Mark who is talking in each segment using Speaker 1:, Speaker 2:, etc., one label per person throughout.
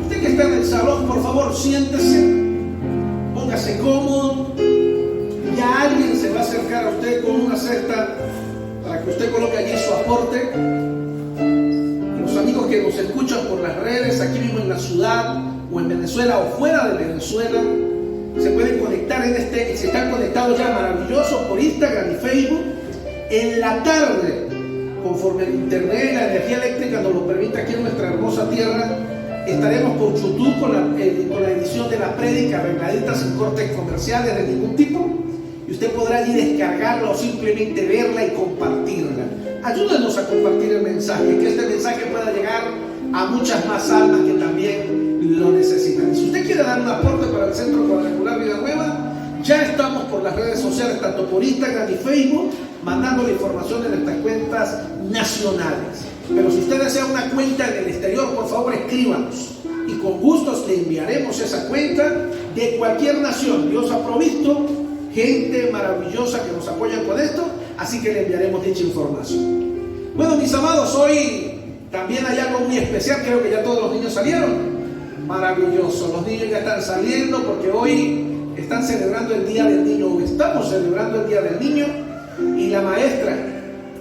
Speaker 1: Usted que está en el salón, por favor, siéntese, póngase cómodo. Ya alguien se va a acercar a usted con una cesta para que usted coloque allí su aporte. Los amigos que nos escuchan por las redes, aquí mismo en la ciudad, o en Venezuela, o fuera de Venezuela, se pueden conectar se están conectados ya maravillosos por Instagram y Facebook. En la tarde, conforme el internet, la energía eléctrica nos lo permite aquí en nuestra hermosa tierra, estaremos por YouTube con la edición de la prédica arregladita sin cortes comerciales de ningún tipo, y usted podrá allí descargarla o simplemente verla y compartirla. Ayúdenos a compartir el mensaje, que este mensaje pueda llegar a muchas más almas que también lo necesitan. Y si usted quiere dar un aporte para el Centro Cuadrangular Vida Nueva, ya estamos por las redes sociales, tanto por Instagram y Facebook, mandando la información de nuestras cuentas nacionales. Pero si usted desea una cuenta en el exterior, por favor escríbanos y con gusto le enviaremos esa cuenta de cualquier nación. Dios ha provisto gente maravillosa que nos apoya con esto, así que le enviaremos dicha información. Bueno, mis amados, hoy también hay algo muy especial. Creo que ya todos los niños salieron. Maravilloso, los niños ya están saliendo porque hoy están celebrando el Día del Niño, o estamos celebrando el Día del Niño, y la maestra,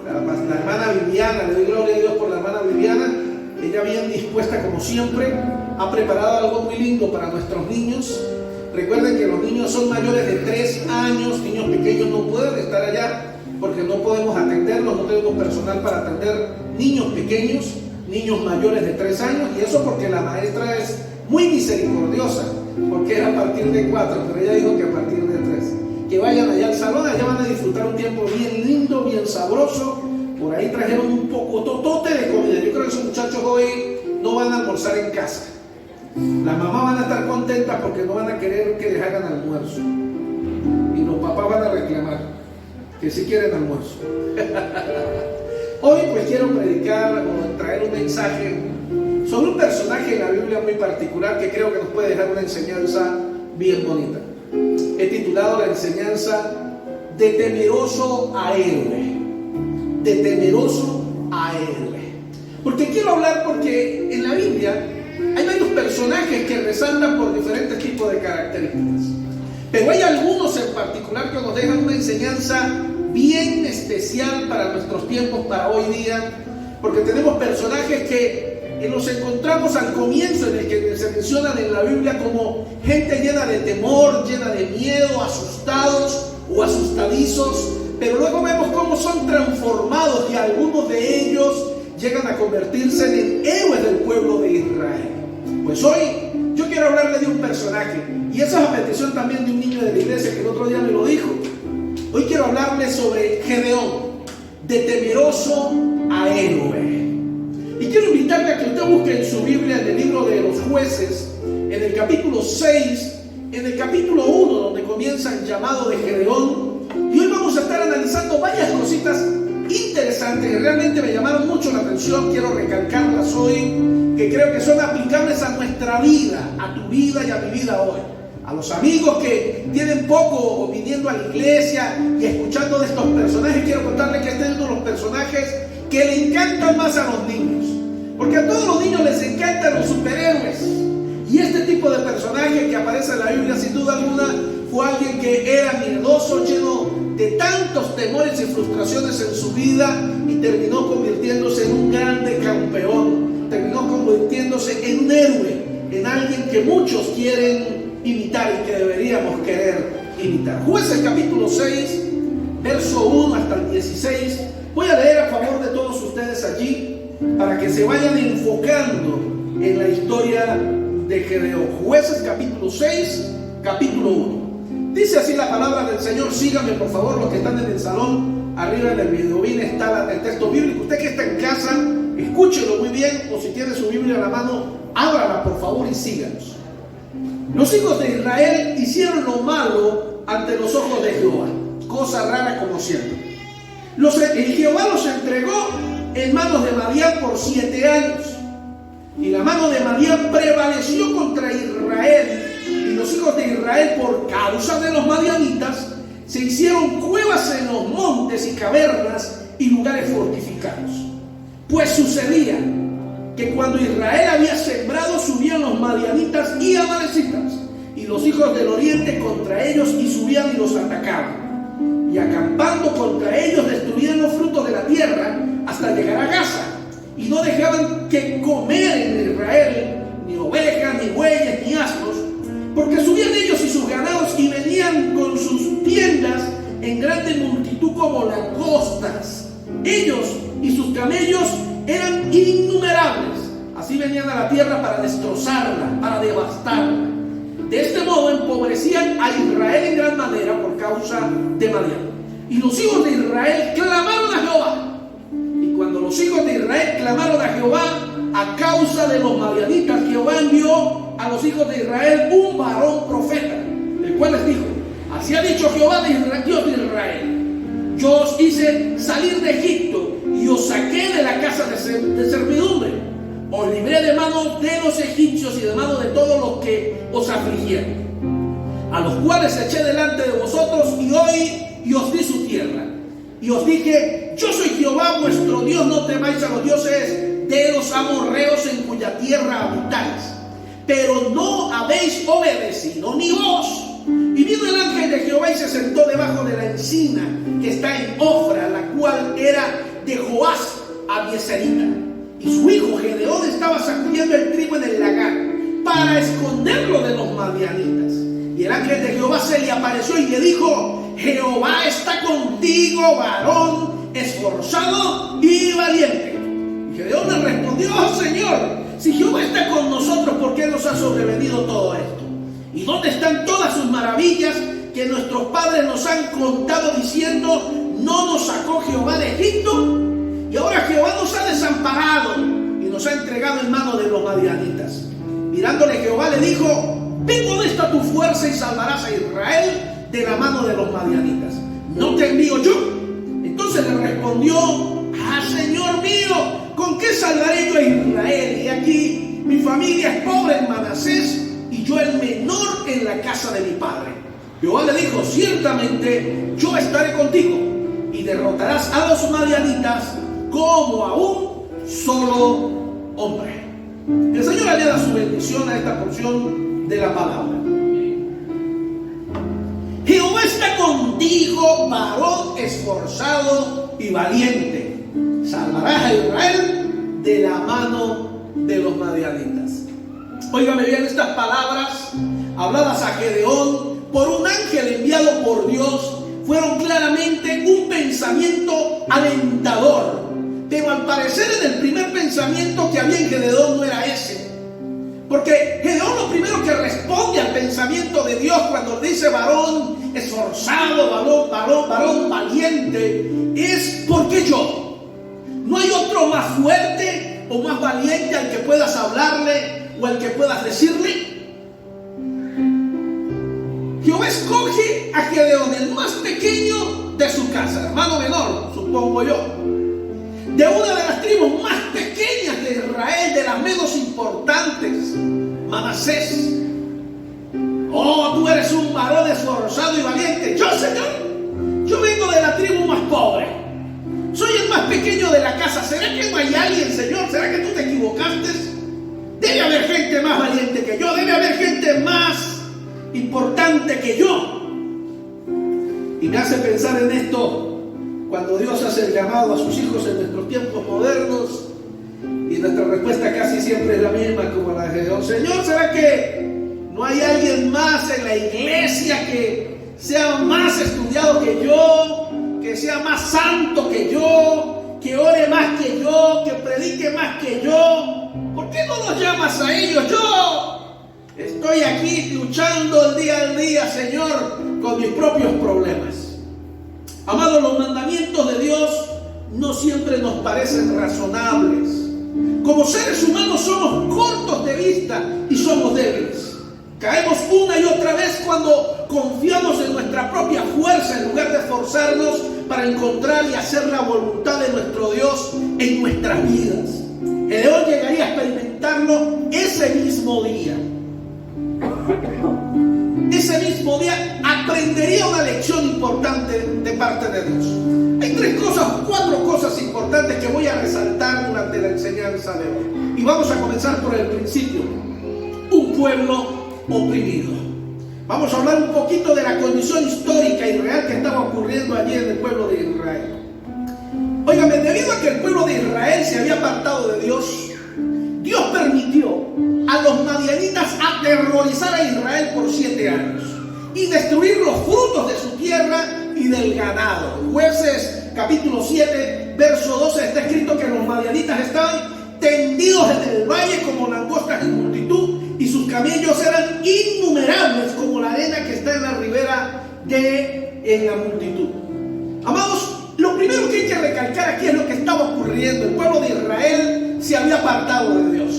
Speaker 1: la hermana Viviana, le doy gloria a Dios por la hermana Viviana, ella bien dispuesta como siempre, ha preparado algo muy lindo para nuestros niños. Recuerden que los niños son mayores de 3 años, niños pequeños no pueden estar allá porque no podemos atenderlos, no tenemos personal para atender niños pequeños, niños mayores de 3 años, y eso porque la maestra es muy misericordiosa, porque era a partir de 4, pero ella dijo que a partir de 3. Que vayan allá al salón, allá van a disfrutar un tiempo bien lindo, bien sabroso. Por ahí trajeron un poco totote de comida. Yo creo que esos muchachos hoy no van a almorzar en casa. Las mamás van a estar contentas porque no van a querer que les hagan almuerzo. Y los papás van a reclamar que sí quieren almuerzo. Hoy pues quiero predicar o traer un mensaje sobre un personaje en la Biblia muy particular que creo que nos puede dejar una enseñanza bien bonita. He titulado la enseñanza de temeroso a héroe. De temeroso a héroe. Porque quiero hablar porque en la Biblia hay varios personajes que resaltan por diferentes tipos de características. Pero hay algunos en particular que nos dejan una enseñanza bien especial para nuestros tiempos, para hoy día. Porque tenemos personajes que los encontramos al comienzo, en el que se mencionan en la Biblia como gente llena de temor, llena de miedo, asustados o asustadizos, pero luego vemos cómo son transformados y algunos de ellos llegan a convertirse en héroes del pueblo de Israel. Pues hoy yo quiero hablarle de un personaje, y esa es a petición también de un niño de la iglesia que el otro día me lo dijo. Hoy quiero hablarle sobre Gedeón, de temeroso a héroe. Y quiero invitarle a que usted busque en su Biblia, en el libro de los Jueces, en el capítulo 6, en el capítulo 1, donde comienza el llamado de Gedeón. Y hoy vamos a estar analizando varias cositas interesantes que realmente me llamaron mucho la atención. Quiero recalcarlas hoy, que creo que son aplicables a nuestra vida, a tu vida y a mi vida hoy. A los amigos que tienen poco viniendo a la iglesia y escuchando de estos personajes, quiero contarles que este es uno de los personajes que le encantan más a los niños, porque a todos los niños les encantan los superhéroes, y este tipo de personaje que aparece en la Biblia sin duda alguna fue alguien que era miedoso, lleno de tantos temores y frustraciones en su vida, y terminó convirtiéndose en un grande campeón, terminó convirtiéndose en un héroe, en alguien que muchos quieren imitar y que deberíamos querer imitar. Jueces capítulo 6, verso 1 hasta el 16. Voy a leer a favor de todos ustedes allí para que se vayan enfocando en la historia de Gedeón. Jueces capítulo 6, capítulo 1. Dice así la palabra del Señor. Síganme por favor los que están en el salón. Arriba en el videobín está el texto bíblico. Usted que está en casa, escúchelo muy bien, o si tiene su Biblia a la mano, ábrala por favor y síganos. Los hijos de Israel hicieron lo malo ante los ojos de Jehová, cosa rara como siempre. Jehová los entregó en manos de Madián por 7 años. Y la mano de Madián prevaleció contra Israel. Y los hijos de Israel, por causa de los madianitas, se hicieron cuevas en los montes y cavernas y lugares fortificados. Pues sucedía que cuando Israel había sembrado, subían los madianitas y amalecitas y los hijos del oriente contra ellos, y subían y los atacaban, y acampando contra ellos destruían los frutos de la tierra hasta llegar a Gaza, y no dejaban que comer en Israel ni ovejas, ni bueyes, ni asnos, porque subían ellos y sus ganados y venían con sus tiendas en grande multitud como langostas. Ellos y sus camellos eran innumerables. Así venían a la tierra para destrozarla, para devastarla. De este modo empobrecían a Israel en gran manera por causa de Madián. Y los hijos de Israel clamaron a Jehová. Y cuando los hijos de Israel clamaron a Jehová a causa de los madianitas, Jehová envió a los hijos de Israel un varón profeta, el cual les dijo: así ha dicho Jehová de Israel, Dios de Israel: yo os hice salir de Egipto y os saqué de la casa de servidumbre. Os libré de mano de los egipcios y de mano de todos los que os afligieron, a los cuales eché delante de vosotros, y hoy y os di su tierra. Y os dije: yo soy Jehová vuestro Dios, no temáis a los dioses de los amorreos en cuya tierra habitáis. Pero no habéis obedecido, ni vos. Y vino el ángel de Jehová y se sentó debajo de la encina que está en Ofra, la cual era de Joás Abieserita. Y su hijo Gedeón estaba sacudiendo el trigo en el lagar para esconderlo de los madianitas. Y el ángel de Jehová se le apareció y le dijo: Jehová está contigo, varón esforzado y valiente. Y Gedeón le respondió: oh Señor, si Jehová está con nosotros, ¿por qué nos ha sobrevenido todo esto? ¿Y dónde están todas sus maravillas que nuestros padres nos han contado diciendo: no nos sacó Jehová de Egipto? Y ahora Jehová nos ha desamparado y nos ha entregado en mano de los madianitas. Mirándole Jehová le dijo: ven con esta tu fuerza y salvarás a Israel de la mano de los madianitas. ¿No te envío yo? Entonces le respondió: ah, Señor mío, ¿con qué salvaré yo a Israel? Y aquí mi familia es pobre en Manasés y yo el menor en la casa de mi padre. Jehová le dijo: ciertamente yo estaré contigo y derrotarás a los madianitas como a un solo hombre. El Señor añada su bendición a esta porción de la palabra. Jehová está contigo, varón esforzado y valiente. Salvarás a Israel de la mano de los madianitas. Óigame bien, estas palabras habladas a Gedeón por un ángel enviado por Dios fueron claramente un pensamiento alentador. Pero al parecer en el primer pensamiento que había en Gedeón no era ese. Porque Gedeón lo primero que responde al pensamiento de Dios cuando dice varón esforzado, varón valiente, es: ¿por qué yo? ¿No hay otro más fuerte o más valiente al que puedas hablarle o al que puedas decirle? Jehová escoge a Gedeón, el más pequeño de su casa, hermano menor, supongo yo, de una de las tribus más pequeñas de Israel, de las menos importantes, Manasés. Oh, tú eres un varón esforzado y valiente. Yo, Señor, yo vengo de la tribu más pobre. Soy el más pequeño de la casa. ¿Será que no hay alguien, Señor? ¿Será que tú te equivocaste? Debe haber gente más valiente que yo. Debe haber gente más importante que yo. Y me hace pensar en esto cuando Dios hace el llamado a sus hijos en nuestros tiempos modernos, y nuestra respuesta casi siempre es la misma como la de Gedeón: Señor, ¿será que no hay alguien más en la iglesia que sea más estudiado que yo, que sea más santo que yo, que ore más que yo, que predique más que yo? ¿Por qué no los llamas a ellos? Yo estoy aquí luchando el día al día, Señor, con mis propios problemas. Amados, los mandamientos de Dios no siempre nos parecen razonables. Como seres humanos somos cortos de vista y somos débiles. Caemos una y otra vez cuando confiamos en nuestra propia fuerza en lugar de esforzarnos para encontrar y hacer la voluntad de nuestro Dios en nuestras vidas. Gedeón llegaría a experimentarlo ese mismo día. Ese mismo día aprendería una lección importante de parte de Dios. Hay 4 cosas cosas importantes que voy a resaltar durante la enseñanza de hoy. Y vamos a comenzar por el principio. Un pueblo oprimido. Vamos a hablar un poquito de la condición histórica y real que estaba ocurriendo allí en el pueblo de Israel. Óigame, debido a que el pueblo de Israel se había apartado de Dios, Dios permitió a los madianitas aterrorizar a Israel por 7 años y destruir los frutos de su tierra y del ganado. En Jueces capítulo 7, verso 12 está escrito que los madianitas estaban tendidos en el valle como langostas en multitud y sus camellos eran innumerables como la arena que está en la ribera en la multitud. Amados, lo primero que hay que recalcar aquí es lo que estaba ocurriendo. El pueblo de Israel se había apartado de Dios.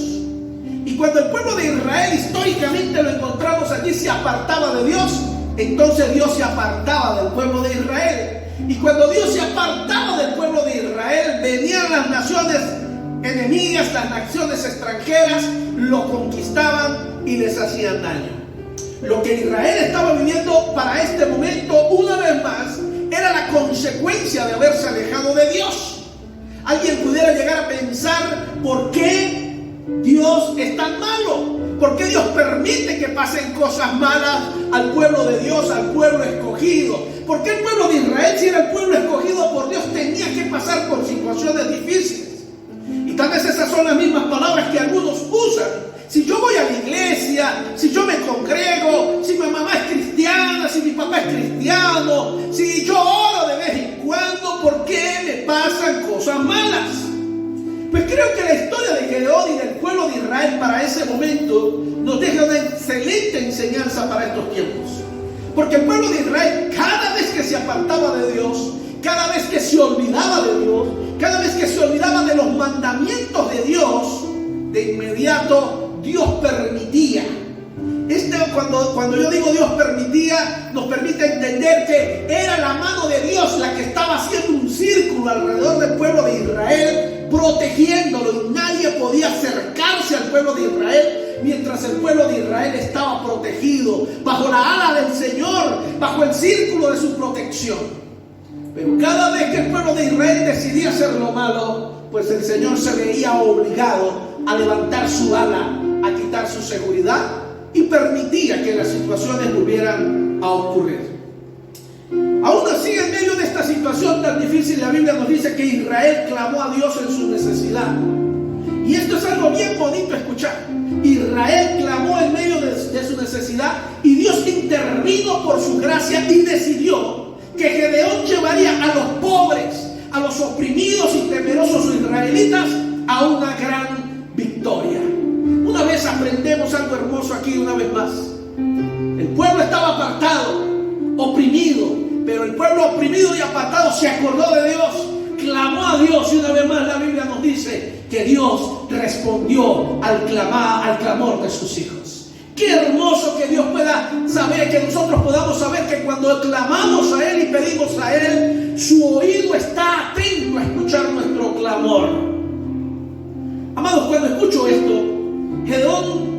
Speaker 1: Y cuando el pueblo de Israel históricamente lo encontramos allí, se apartaba de Dios, entonces Dios se apartaba del pueblo de Israel. Y cuando Dios se apartaba del pueblo de Israel, venían las naciones enemigas, las naciones extranjeras, lo conquistaban y les hacían daño. Lo que Israel estaba viviendo para este momento, una vez más, era la consecuencia de haberse alejado de Dios. Alguien pudiera llegar a pensar, ¿por qué Dios es tan malo? ¿Por qué Dios permite que pasen cosas malas al pueblo de Dios, al pueblo escogido? ¿Por qué el pueblo de Israel, si era el pueblo escogido por Dios, tenía que pasar por situaciones difíciles? Y tal vez esas son las mismas palabras que algunos usan. Si yo voy a la iglesia, si yo me congrego, si mi mamá es cristiana, si mi papá es cristiano, si yo oro de vez en cuando, ¿por qué me pasan cosas malas? Pues creo que la historia de Gedeón y del pueblo de Israel para ese momento nos deja una excelente enseñanza para estos tiempos. Porque el pueblo de Israel, cada vez que se apartaba de Dios, cada vez que se olvidaba de Dios, cada vez que se olvidaba de los mandamientos de Dios, de inmediato Dios permitía. Cuando yo digo Dios permitía, nos permite entender que era la mano de Dios la que estaba haciendo un círculo alrededor del pueblo de Israel, protegiéndolo, y nadie podía acercarse al pueblo de Israel mientras el pueblo de Israel estaba protegido, bajo la ala del Señor, bajo el círculo de su protección. Pero cada vez que el pueblo de Israel decidía hacer lo malo, pues el Señor se veía obligado a levantar su ala, a quitar su seguridad, y permitía que las situaciones volvieran a ocurrir. Aún así, en medio de esta situación tan difícil, la Biblia nos dice que Israel clamó a Dios en su necesidad. Y esto es algo bien bonito escuchar. Israel clamó en medio de su necesidad, y Dios intervino por su gracia y decidió que Gedeón llevaría a los pobres, a los oprimidos y temerosos israelitas a una gran victoria. Una vez aprendemos algo hermoso aquí, una vez más. El pueblo estaba apartado, oprimido, pero el pueblo oprimido y apartado se acordó de Dios, clamó a Dios, y una vez más la Biblia nos dice que Dios respondió al clamor de sus hijos. Qué hermoso que Dios pueda saber, que nosotros podamos saber que cuando clamamos a Él y pedimos a Él, su oído está atento a escuchar nuestro clamor. Amados, cuando escucho esto, Gedeón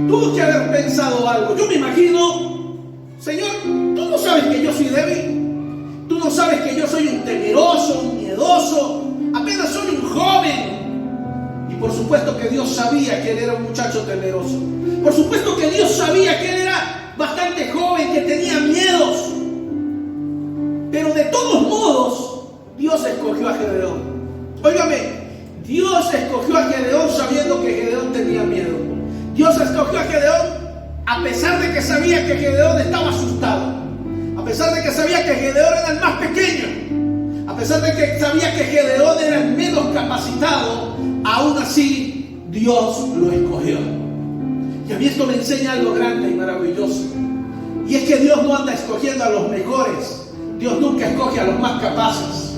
Speaker 1: tuvo que haber pensado algo. Yo me imagino, Señor, tú no sabes que yo soy débil, tú no sabes que yo soy un temeroso, un miedoso, apenas soy un joven. Y por supuesto que Dios sabía que él era un muchacho temeroso. Por supuesto que Dios sabía que él era bastante joven, que tenía miedos. Pero de todos modos, Dios escogió a Gedeón. Óigame, Dios escogió a Gedeón sabiendo que Gedeón tenía miedo. Dios escogió a Gedeón a pesar de que sabía que Gedeón estaba asustado, a pesar de que sabía que Gedeón era el más pequeño, a pesar de que sabía que Gedeón era el menos capacitado. Aún así Dios lo escogió. Y a mí esto me enseña algo grande y maravilloso, y es que Dios no anda escogiendo a los mejores. Dios nunca escoge a los más capaces,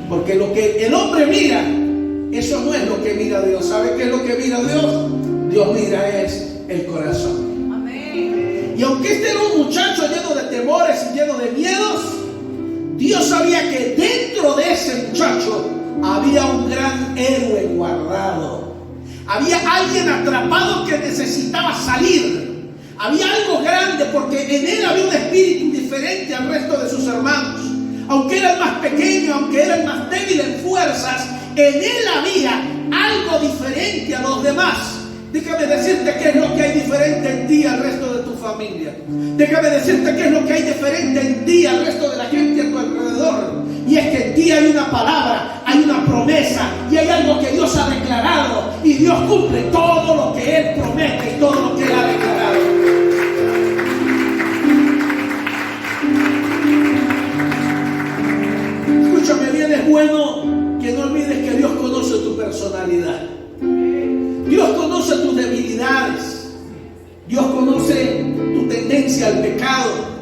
Speaker 1: porque lo que el hombre mira, eso no es lo que mira Dios. ¿Sabe qué es lo que mira Dios? Dios mira es el corazón. Amén. Y aunque este era un muchacho lleno de temores y lleno de miedos, Dios sabía que dentro de ese muchacho había un gran héroe guardado. Había alguien atrapado que necesitaba salir. Había algo grande, porque en él había un espíritu diferente al resto de sus hermanos. aunque era el más pequeño, aunque era el más débil en fuerzas, en él había algo diferente a los demás. Déjame decirte qué es lo que hay diferente en ti al resto de tu familia. Déjame decirte qué es lo que hay diferente en ti al resto de la gente a tu alrededor. Y es que en ti hay una palabra, hay una promesa y hay algo que Dios ha declarado. Y Dios cumple todo lo que Él promete y todo lo que Él ha declarado. Escúchame bien, es bueno que no olvides que Dios conoce tu personalidad. Dios conoce tus debilidades. Dios conoce tu tendencia al pecado.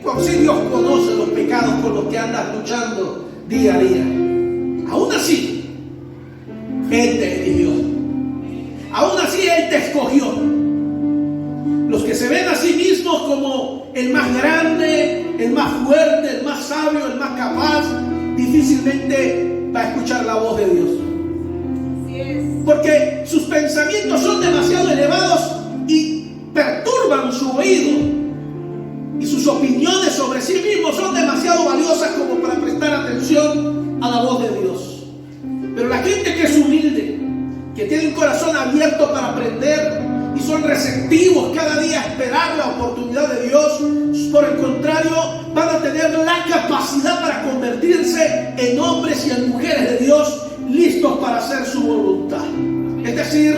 Speaker 1: Por si Dios conoce los pecados con los que andas luchando día a día. Aún así, Él te eligió. Aún así, Él te escogió. Los que se ven a sí mismos como el más grande, el más fuerte, el más sabio, el más capaz, difícilmente va a escuchar la voz de Dios. Porque sus pensamientos son demasiado elevados y perturban su oído. Y sus opiniones sobre sí mismos son demasiado valiosas como para prestar atención a la voz de Dios. Pero la gente que es humilde, que tiene un corazón abierto para aprender y son receptivos cada día a esperar la oportunidad de Dios, por el contrario, van a tener la capacidad para convertirse en hombres y en mujeres de Dios listos para hacer su voluntad. Es decir,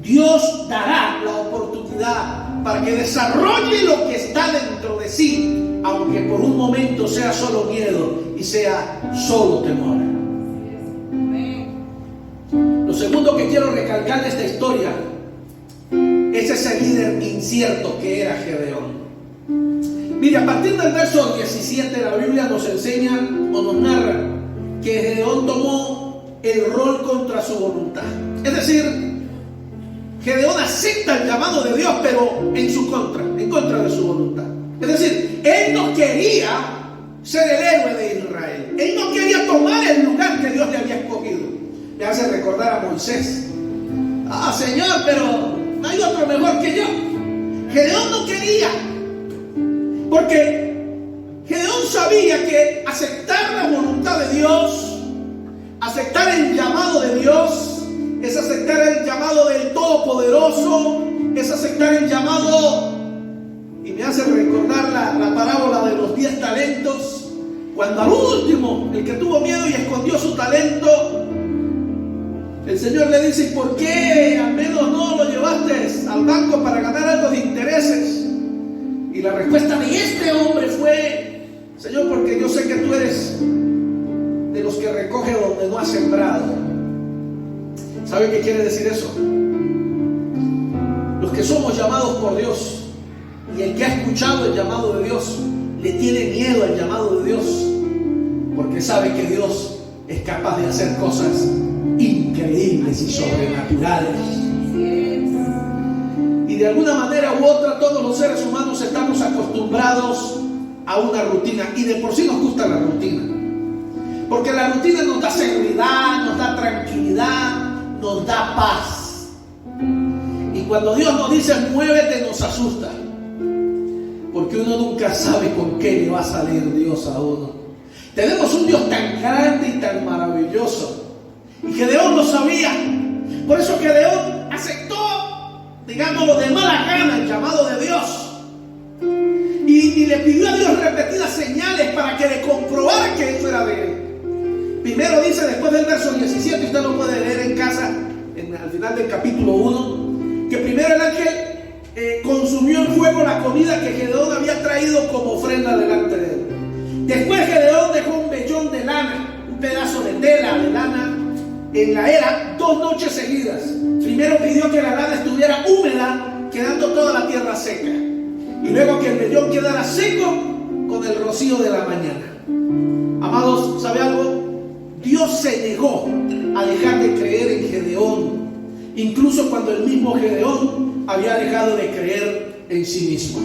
Speaker 1: Dios dará la oportunidad para que desarrolle lo que está dentro de sí, aunque por un momento sea solo miedo y sea solo temor. Lo segundo que quiero recalcar de esta historia es ese líder incierto que era Gedeón. Mire, a partir del verso 17 la Biblia nos enseña o nos narra que Gedeón tomó el rol contra su voluntad. Es decir, Gedeón acepta el llamado de Dios, pero en contra de su voluntad. Es decir, él no quería ser el héroe de Israel. Él no quería tomar el lugar que Dios le había escogido. Me hace recordar a Moisés. Señor, pero no hay otro mejor que yo. Gedeón no quería, porque Gedeón sabía que aceptar la voluntad de Dios, aceptar el llamado de Dios, es aceptar el llamado del Todopoderoso, es aceptar el llamado. Y me hace recordar la parábola de los 10 talentos, cuando al último, el que tuvo miedo y escondió su talento, el Señor le dice: ¿y por qué al menos no lo llevaste al banco para ganar algo de intereses? Y la respuesta de este hombre fue: Señor, porque yo sé que tú eres de los que recoge donde no has sembrado. ¿Sabe qué quiere decir eso? Los que somos llamados por Dios, y el que ha escuchado el llamado de Dios le tiene miedo al llamado de Dios, porque sabe que Dios es capaz de hacer cosas increíbles y sobrenaturales. Y de alguna manera u otra, todos los seres humanos estamos acostumbrados a una rutina, y de por sí nos gusta la rutina, porque la rutina nos da seguridad, nos da tranquilidad, nos da paz. Y cuando Dios nos dice muévete, nos asusta, porque uno nunca sabe con qué le va a salir Dios a uno. Tenemos un Dios tan grande y tan maravilloso, y Gedeón lo sabía. Por eso Gedeón aceptó, digámoslo, de mala gana el llamado de Dios, y le pidió a Dios repetidas señales para que le comprobara que eso era de él. Primero dice, después del verso 17, usted lo puede leer en casa, al final del capítulo 1, que primero el ángel consumió en fuego la comida que Gedeón había traído como ofrenda delante de él. Después Gedeón dejó un vellón de lana, un pedazo de tela de lana, en la era 2 noches seguidas. Primero pidió que la lana estuviera húmeda, quedando toda la tierra seca, y luego que el vellón quedara seco con el rocío de la mañana. Amados, ¿sabe algo? Dios se negó a dejar de creer en Gedeón, incluso cuando el mismo Gedeón había dejado de creer en sí mismo.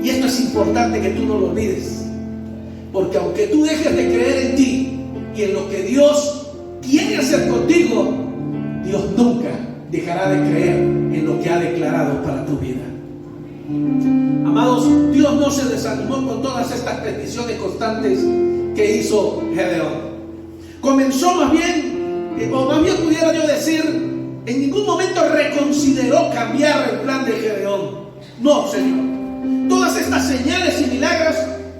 Speaker 1: Y esto es importante que tú no lo olvides, porque aunque tú dejes de creer en ti y en lo que Dios quiere hacer contigo, Dios nunca dejará de creer en lo que ha declarado para tu vida. Amados, Dios no se desanimó con todas estas peticiones constantes que hizo Gedeón. Comenzó más bien, o más bien pudiera yo decir, en ningún momento reconsideró cambiar el plan de Gedeón. No, Señor. Todas estas señales y milagros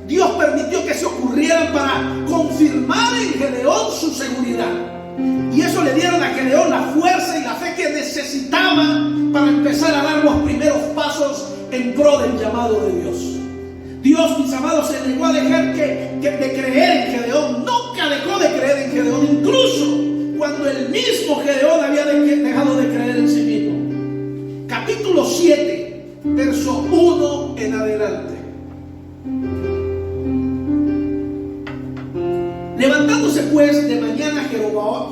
Speaker 1: Dios permitió que se ocurrieran para confirmar en Gedeón su seguridad. Y eso le dieron a Gedeón la fuerza y la fe que necesitaba para empezar a dar los primeros pasos en pro del llamado de Dios. Dios, mis amados, se negó a dejar de creer en Gedeón. Nunca dejó de creer en Gedeón, incluso cuando el mismo Gedeón había dejado de creer en sí mismo. Capítulo 7, verso 1 en adelante. Levantándose pues de mañana Jeroboam,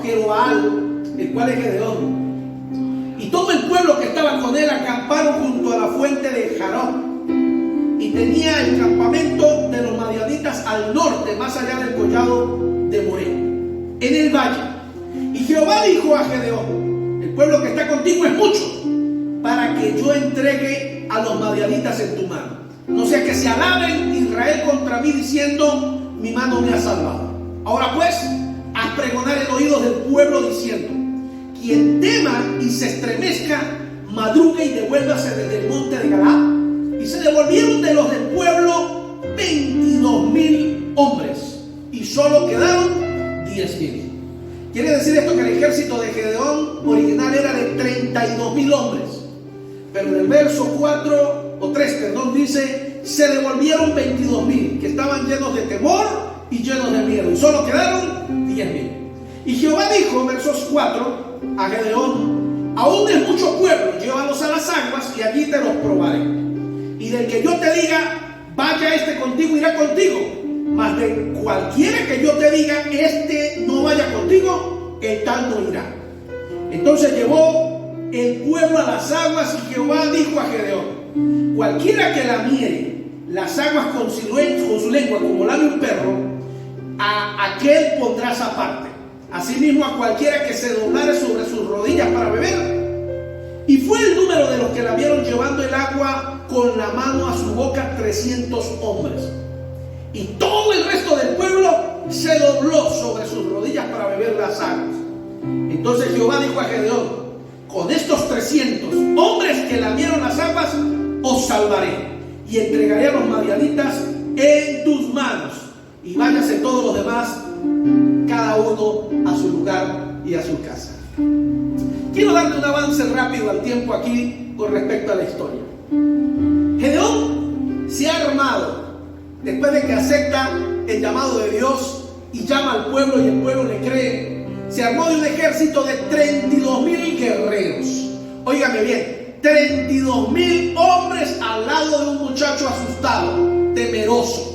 Speaker 1: el cual es Gedeón, y todo el pueblo que estaba con él acamparon junto a la fuente de Jarón, y tenía el campamento de los madianitas al norte, más allá del collado de Moré, en el valle. Y Jehová dijo a Gedeón: el pueblo que está contigo es mucho, para que yo entregue a los madianitas en tu mano, no sea que se alaben Israel contra mí diciendo: mi mano me ha salvado. Ahora pues, haz pregonar en oídos del pueblo diciendo: quien tema y se estremezca, madrugue y devuélvase desde el monte de Galaad. Y se devolvieron de los del pueblo 22,000 hombres, y solo quedaron 10,000. Quiere decir esto que el ejército de Gedeón original era de 32,000 hombres, pero en el verso 3 dice: se devolvieron 22,000, que estaban llenos de temor y llenos de miedo, y solo quedaron 10,000. Y Jehová dijo, versos 4, a Gedeón: aún es mucho pueblo, llévalos a las aguas y allí te los probaré. Y del que yo te diga: vaya este contigo, irá contigo. Mas de cualquiera que yo te diga: este no vaya contigo, el tal no irá. Entonces llevó el pueblo a las aguas, y Jehová dijo a Gedeón: cualquiera que la miere las aguas con su lengua como lame un perro, a aquel pondrás aparte. Asimismo a cualquiera que se doblare sobre sus rodillas para beber. Y fue el número de los que la vieron llevando el agua con la mano a su boca 300 hombres. Y todo el resto del pueblo se dobló sobre sus rodillas para beber las aguas. Entonces Jehová dijo a Gedeón: con estos 300 hombres que lamieron las aguas os salvaré, y entregaré a los madianitas en tus manos. Y váyase todos los demás, cada uno a su lugar y a su casa. Quiero darle un avance rápido al tiempo aquí con respecto a la historia. Gedeón se ha armado después de que acepta el llamado de Dios y llama al pueblo, y el pueblo le cree. Se armó de un ejército de 32,000 guerreros. Óigame bien, 32,000 hombres al lado de un muchacho asustado, temeroso.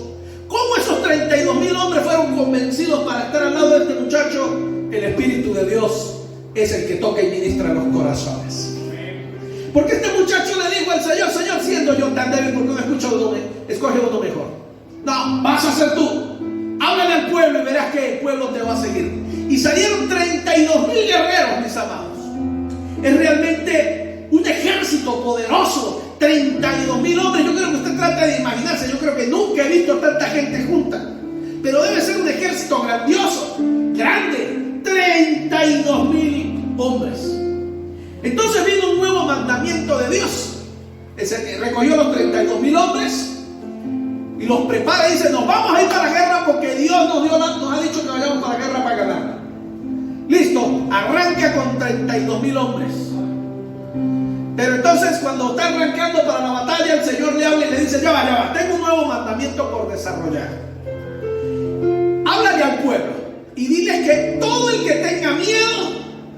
Speaker 1: ¿Cómo esos 32,000 hombres fueron convencidos para estar al lado de este muchacho? El Espíritu de Dios es el que toca y ministra los corazones. Porque este muchacho le dijo al Señor: Señor, siendo yo tan débil, ¿por qué no escoge uno mejor? No, vas a ser tú. Háblale al pueblo y verás que el pueblo te va a seguir. Y salieron 32,000 guerreros, mis amados. Es realmente un ejército poderoso. 32,000 hombres. Yo creo que usted trata de imaginarse. Yo creo que nunca he visto tanta gente junta. Pero debe ser un ejército grandioso, grande. 32,000 hombres. Entonces vino un nuevo mandamiento de Dios. Recogió los 32,000 hombres y los prepara y dice: nos vamos a ir para la guerra porque Dios nos ha dicho que vayamos para la guerra para ganar. Listo, arranca con 32,000 hombres. Pero entonces cuando está arrancando para la batalla, el Señor le habla y le dice: ya va, tengo un nuevo mandamiento por desarrollar. Háblale al pueblo y dile que todo el que tenga miedo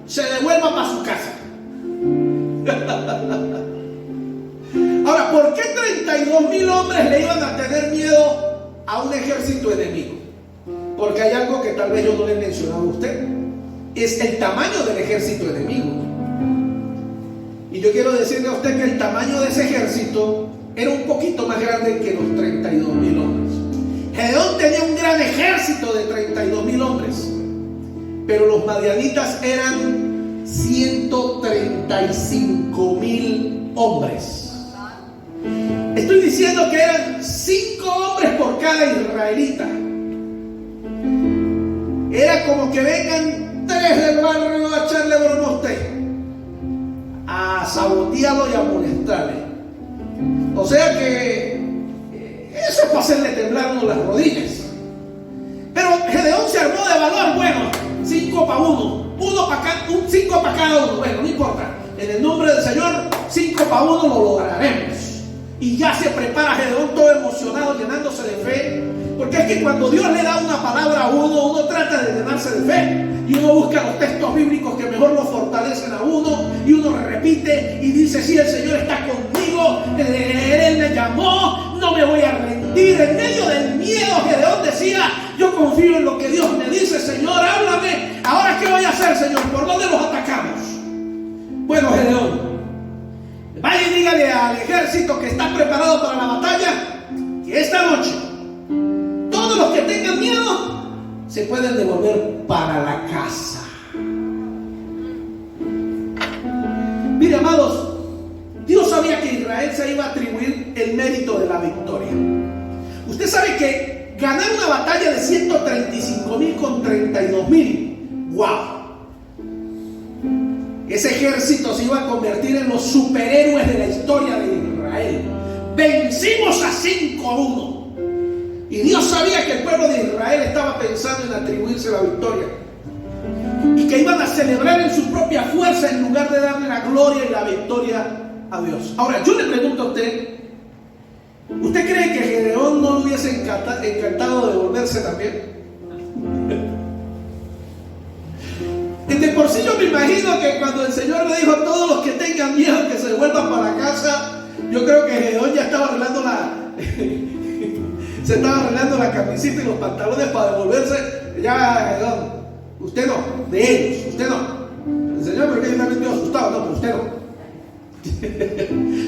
Speaker 1: se devuelva para su casa. Ahora, ¿por qué 32,000 hombres le iban a tener miedo a un ejército enemigo? Porque hay algo que tal vez yo no le he mencionado a usted. Es el tamaño del ejército enemigo. Y yo quiero decirle a usted que el tamaño de ese ejército era un poquito más grande que los 32,000 hombres. Gedeón tenía un gran ejército de 32,000 hombres, pero los madianitas eran 135,000 hombres. Estoy diciendo que eran 5 hombres por cada israelita. Era como que vengan 3 del barrio a echarle broma a usted, a sabotearlo y a molestarle. O sea que eso es para hacerle temblarnos las rodillas. Pero Gedeón se armó de valor. Bueno, 5 para 1, 5 para cada uno. Bueno, no importa. En el nombre del Señor, 5 para 1 lo lograremos. Y ya se prepara Gedeón todo emocionado, llenándose de fe. Porque es que cuando Dios le da una palabra a uno trata de llenarse de fe. Y uno busca los textos bíblicos que mejor lo fortalecen a uno. Y uno repite y dice: sí, el Señor está conmigo. Él me llamó, no me voy a rendir. En medio del miedo, Gedeón decía: yo confío en lo que Dios me dice. Señor, háblame. Ahora, ¿qué voy a hacer, Señor? ¿Por dónde los atacamos? Bueno, Gedeón, vaya y dígale al ejército que está preparado para la batalla que esta noche todos los que tengan miedo se pueden devolver para la casa. Mire, amados, Dios sabía que Israel se iba a atribuir el mérito de la victoria. Usted sabe que ganar una batalla de 135,000 con 32,000, ¡wow! Ese ejército se iba a convertir en los superhéroes de la historia de Israel. Vencimos a 5-1. Y Dios sabía que el pueblo de Israel estaba pensando en atribuirse la victoria. Y que iban a celebrar en su propia fuerza en lugar de darle la gloria y la victoria a Dios. Ahora, yo le pregunto a usted, ¿usted cree que Gedeón no le hubiese encantado devolverse también? De por sí yo me imagino que cuando el Señor le dijo a todos los que tengan miedo que se vuelvan para casa, yo creo que Gedeón ya estaba arreglando se estaba arreglando la camisita y los pantalones para devolverse. Ya, Gedeón, usted no, de ellos, usted no. El Señor, porque yo también estoy asustado, no, pero usted no.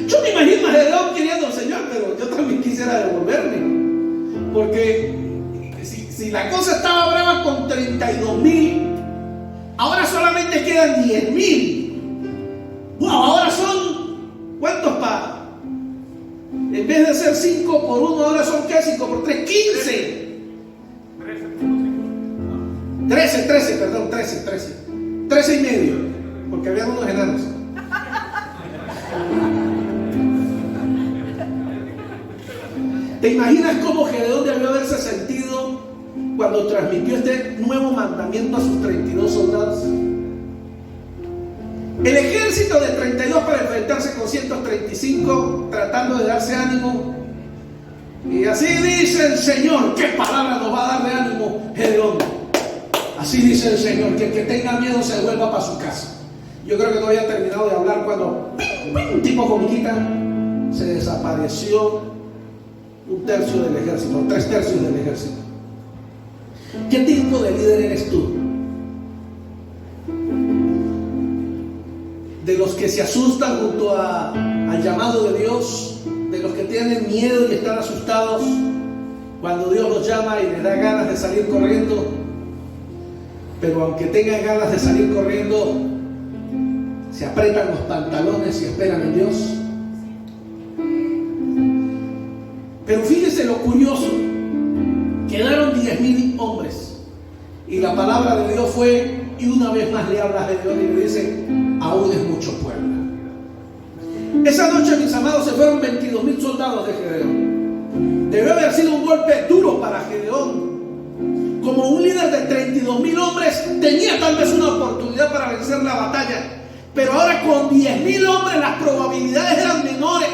Speaker 1: Yo me imagino a Gedeón queriendo al Señor, pero yo también quisiera devolverme. Porque si la cosa estaba brava con 32,000, ahora solamente quedan 10,000. Wow, ahora son, ¿cuántos para? En vez de ser 5 por 1, ahora son ¿qué? 5 por 3, 15. 13 y medio. Porque había unos enanos. ¿Te imaginas cómo Gedeón debió haberse sentido cuando transmitió este nuevo mandamiento a sus 32 soldados? El ejército de 32 para enfrentarse con 135, tratando de darse ánimo. Y así dice el Señor. ¿Qué palabra nos va a dar de ánimo, Gedeón? Así dice el Señor, que el que tenga miedo se vuelva para su casa. Yo creo que no había terminado de hablar cuando un tipo comiquita se desapareció un tercio del ejército, 3/3 del ejército. ¿Qué tipo de líder eres tú? ¿De los que se asustan junto al llamado de Dios? ¿De los que tienen miedo y están asustados cuando Dios los llama y les da ganas de salir corriendo? Pero aunque tengan ganas de salir corriendo, se aprietan los pantalones y esperan en Dios. Pero fíjese lo curioso, quedaron 10,000 hombres y la palabra de Dios fue, y una vez más le habla a Gedeón y le dice: aún es mucho pueblo. Esa noche, mis amados, se fueron 22,000 soldados de Gedeón. Debió haber sido un golpe duro para Gedeón. Como un líder de 32,000 hombres, tenía tal vez una oportunidad para vencer la batalla. Pero ahora con 10,000 hombres las probabilidades eran menores.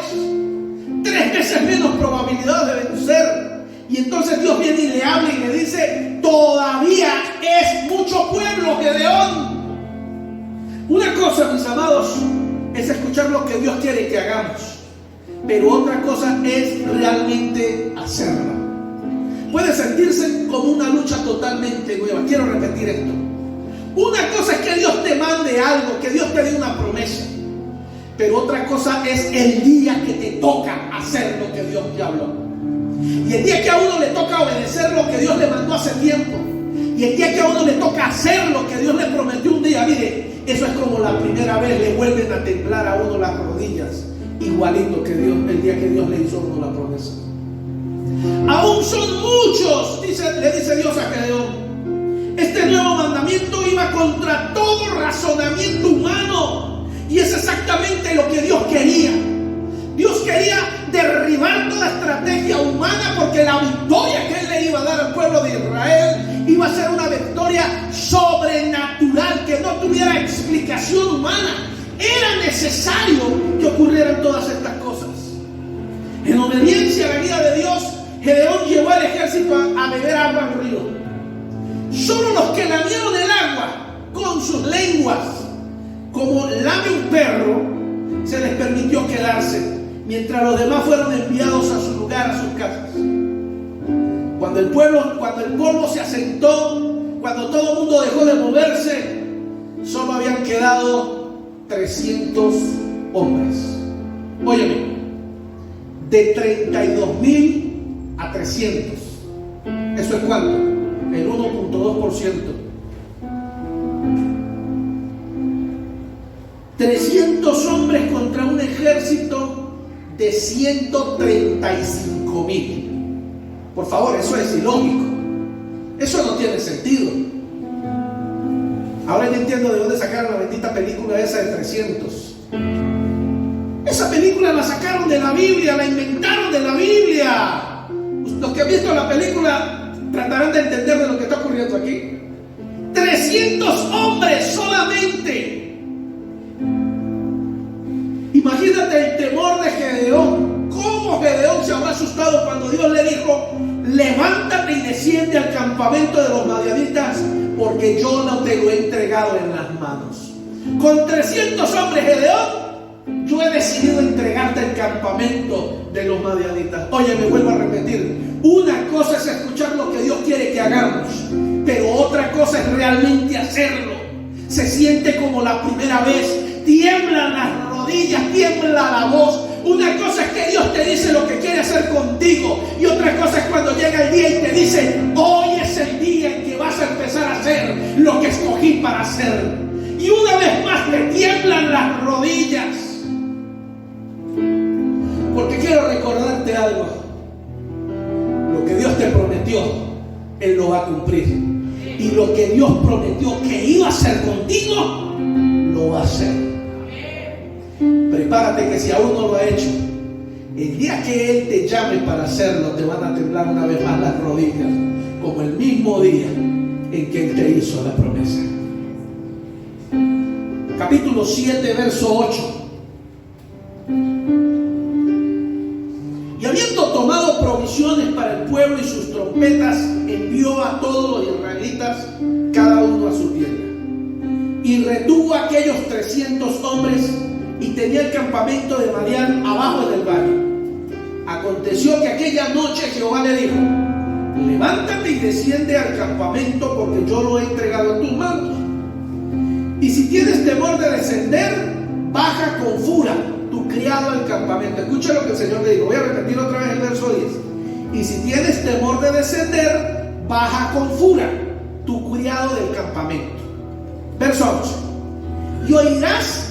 Speaker 1: 3 veces menos probabilidades de vencer. Y entonces Dios viene y le habla y le dice: todavía es mucho pueblo, Gedeón. Una cosa, mis amados, es escuchar lo que Dios quiere que hagamos. Pero otra cosa es realmente hacerlo. Puede sentirse como una lucha totalmente nueva. Quiero repetir esto. Una cosa es que Dios te mande algo, que Dios te dé una promesa. Pero otra cosa es el día que te toca hacer lo que Dios te habló. Y el día que a uno le toca obedecer lo que Dios le mandó hace tiempo. Y el día que a uno le toca hacer lo que Dios le prometió un día, mire, eso es como la primera vez, le vuelven a temblar a uno las rodillas. igualito que Dios, el día que Dios le hizo a uno la promesa. Aún son muchos, le dice Dios a Gedeón. Este nuevo mandamiento iba contra todo razonamiento humano, y es exactamente lo que Dios quería. Dios quería derribar toda estrategia humana, porque la victoria que Él le iba a dar al pueblo de Israel iba a ser una victoria sobrenatural, que no tuviera explicación humana. Era necesario que ocurrieran todas estas cosas. En obediencia a la guía de Dios, Gedeón llevó al ejército a beber agua al río. Solo los que lamieron el agua con sus lenguas, como lame un perro, se les permitió quedarse, mientras los demás fueron enviados a su lugar, a sus casas. Cuando el polvo se asentó, cuando todo el mundo dejó de moverse, solo habían quedado 300 hombres. Óyeme, de 32,000 a 300. ¿Eso es cuánto? El 1.2%. 300 hombres contra un ejército de 135,000. Por favor, eso es ilógico. Eso no tiene sentido. Ahora ya entiendo de dónde sacaron la bendita película esa de 300. Esa película la sacaron de la Biblia, la inventaron de la Biblia. Los que han visto la película tratarán de entender de lo que está ocurriendo aquí. 300 hombres solamente. Imagínate el temor de Gedeón. ¿Cómo Gedeón se habrá asustado cuando Dios le dijo: levántate y desciende al campamento de los madianitas, porque yo no te lo he entregado en las manos? Con 300 hombres, Gedeón, yo he decidido entregarte el campamento de los madianitas. Oye, me vuelvo a repetir: una cosa es escuchar lo que Dios quiere que hagamos, pero otra cosa es realmente hacerlo. Se siente como la primera vez, tiemblan las rodillas, tiembla la voz. Una cosa es que Dios te dice lo que quiere hacer contigo, y otra cosa es cuando llega el día y te dice: hoy es el día en que vas a empezar a hacer lo que escogí para hacer. Y una vez más te tiemblan las rodillas. Porque quiero recordarte algo: lo que Dios te prometió, Él lo va a cumplir. Y lo que Dios prometió que iba a hacer contigo, lo va a hacer. Prepárate, que si aún no lo ha hecho, el día que Él te llame para hacerlo, te van a temblar una vez más las rodillas, como el mismo día en que Él te hizo la promesa. Capítulo 7, verso 8. Y habiendo tomado provisiones para el pueblo y sus trompetas, envió a todos los israelitas, cada uno a su tienda. Y retuvo a aquellos 300 hombres, y tenía el campamento de Madián abajo del valle. Aconteció que aquella noche Jehová le dijo: levántate y desciende al campamento, porque yo lo he entregado en tus manos. Y si tienes temor de descender, baja con Fura, tu criado, al campamento. Escucha lo que el Señor le dijo. Voy a repetir otra vez el verso 10. Y si tienes temor de descender, baja con Fura, tu criado, del campamento. Verso 11. Y oirás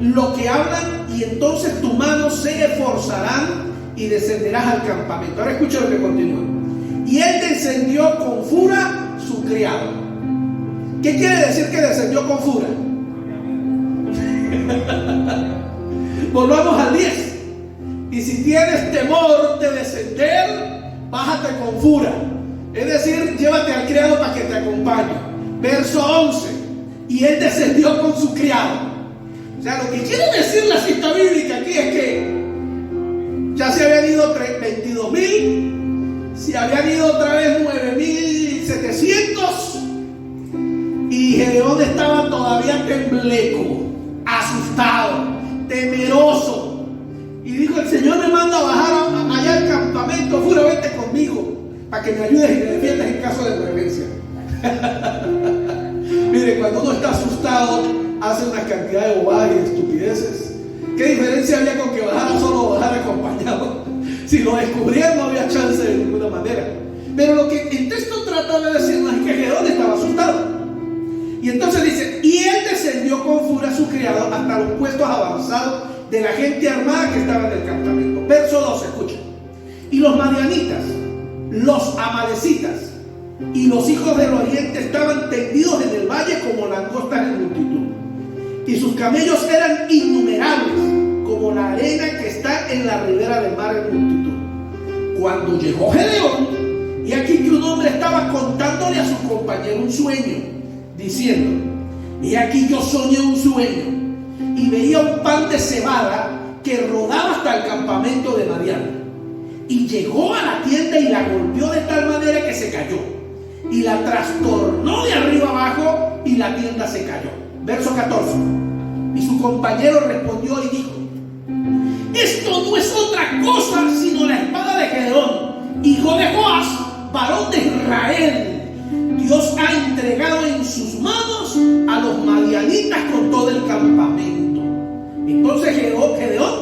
Speaker 1: lo que hablan, y entonces tus manos se esforzarán y descenderás al campamento. Ahora escucha lo que continúa. Y él descendió con Fura, su criado. ¿Qué quiere decir que descendió con Fura? Volvamos al 10. Y si tienes temor de descender, bájate con Fura. Es decir, llévate al criado para que te acompañe. Verso 11. Y él descendió con su criado. O sea, lo que quiere decir la cita bíblica aquí es que ya se habían ido 22,000, se habían ido otra vez 9,700, y Gedeón estaba todavía tembleco, asustado, temeroso. Y dijo: el Señor me manda a bajar allá al campamento. Fura, vete conmigo para que me ayudes y me defiendas en caso de emergencia. Mire, cuando uno está asustado, hace una cantidad de bobadas y estupideces. ¿Qué diferencia había con que bajara solo o bajara acompañado? Si lo descubrían, no había chance de ninguna manera. Pero lo que el texto trata de decirnos es que Gedeón estaba asustado. Y entonces dice, y él descendió con furia a su criado hasta los puestos avanzados de la gente armada que estaba en el campamento. Verso 2, escucha. Y los madianitas, los amalecitas y los hijos del oriente estaban tendidos en el valle como langostas en multitud. Y sus camellos eran innumerables, como la arena que está en la ribera del mar en multitud. Cuando llegó Gedeón, y aquí que un hombre estaba contándole a su compañero un sueño, diciendo, y aquí yo soñé un sueño, y veía un pan de cebada que rodaba hasta el campamento de Madián. Y llegó a la tienda y la golpeó de tal manera que se cayó, y la trastornó de arriba abajo, y la tienda se cayó. Verso 14. Y su compañero respondió y dijo, esto no es otra cosa sino la espada de Gedeón, hijo de Joás, varón de Israel. Dios ha entregado en sus manos a los madianitas con todo el campamento. Entonces Gedeón